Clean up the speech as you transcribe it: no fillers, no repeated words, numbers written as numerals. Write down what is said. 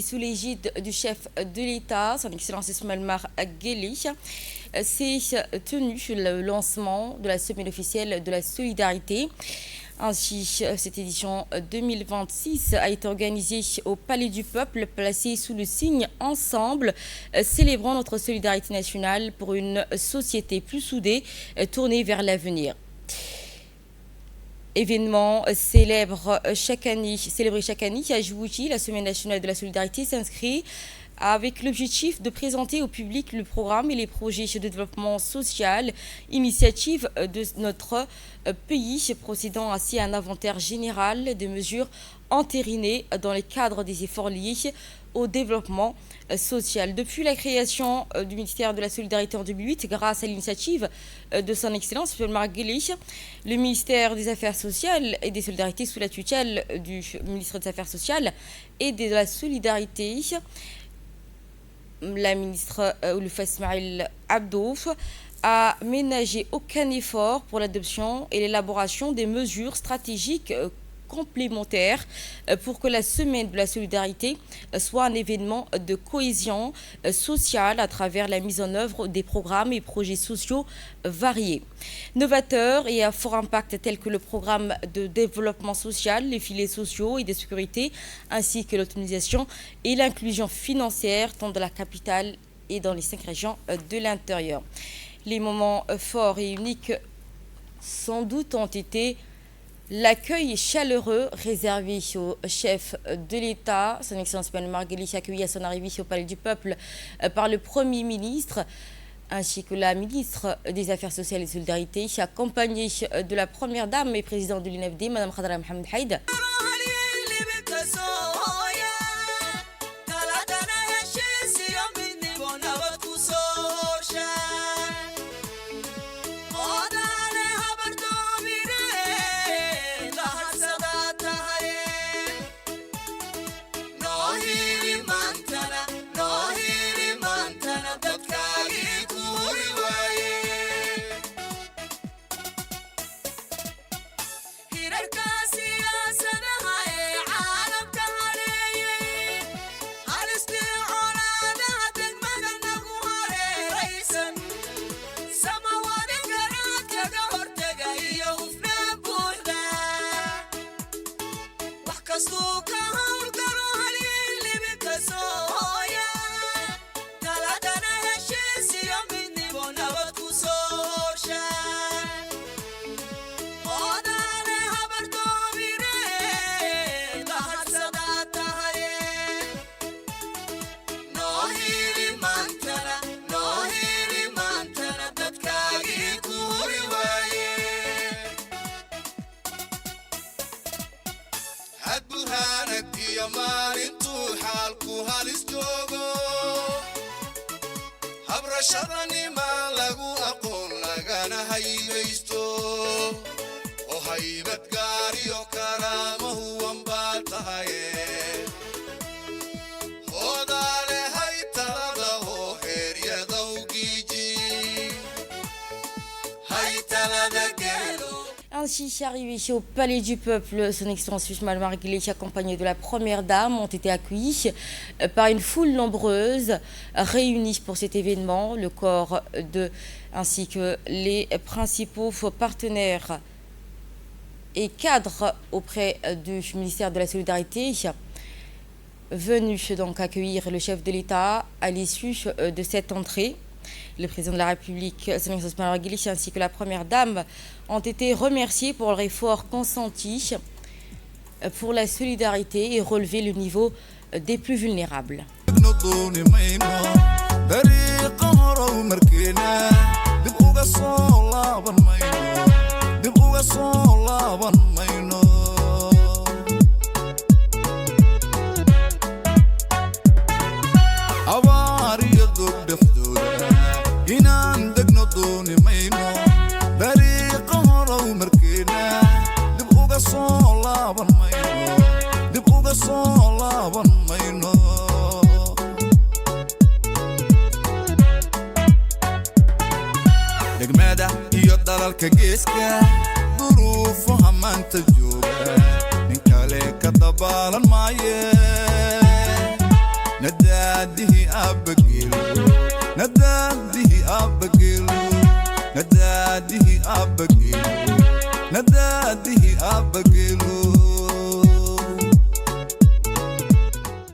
sous l'égide du chef de l'État, son Excellence Ismaël Mar Guelleh, s'est tenu le lancement de la semaine officielle de la solidarité. Ainsi, cette édition 2026 a été organisée au Palais du Peuple, placée sous le signe Ensemble, célébrant notre solidarité nationale pour une société plus soudée, tournée vers l'avenir. Événement célébré chaque année à Djibouti, la Semaine nationale de la solidarité s'inscrit avec l'objectif de présenter au public le programme et les projets de développement social, initiative de notre pays, procédant ainsi à un inventaire général de mesures entérinées dans le cadre des efforts liés au développement social. Depuis la création du ministère de la Solidarité en 2008, grâce à l'initiative de son Excellence M. Mar Guelleh, le ministère des Affaires sociales et des Solidarités sous la tutelle du ministre des Affaires sociales et de la Solidarité, la ministre Ouloufa Ismail Abdouf, a ménagé aucun effort pour l'adoption et l'élaboration des mesures stratégiques complémentaires pour que la semaine de la solidarité soit un événement de cohésion sociale à travers la mise en œuvre des programmes et projets sociaux variés, novateurs et à fort impact tels que le programme de développement social, les filets sociaux et de sécurité, ainsi que l'autonomisation et l'inclusion financière tant dans la capitale et dans les 5 régions de l'intérieur. Les moments forts et uniques sans doute ont été l'accueil chaleureux réservé au chef de l'État, son Excellence M. Mar Guelleh, accueilli à son arrivée au Palais du Peuple par le Premier ministre, ainsi que la ministre des Affaires sociales et de Solidarité, accompagnée de la Première Dame et présidente de l'UNFD, Mme Khadra Mohamed Haïd. Ainsi, arrivé au Palais du Peuple, son Excellence Ismaël Mar Guelleh, accompagné de la Première Dame, ont été accueillis par une foule nombreuse réunie pour cet événement. Le corps ainsi que les principaux partenaires et cadres auprès du ministère de la Solidarité venus donc accueillir le chef de l'État à l'issue de cette entrée. Le président de la République, son Excellence M. Mar Guelleh, ainsi que la Première Dame ont été remerciés pour leur effort consenti pour la solidarité et relever le niveau des plus vulnérables. degmada iyo dalalka geeska duruufaha maanta jooga nin kale ka dabaalan maaye نداده أبقيلو نداده أبقيلو نداده أبقيلو نداده أبقيلو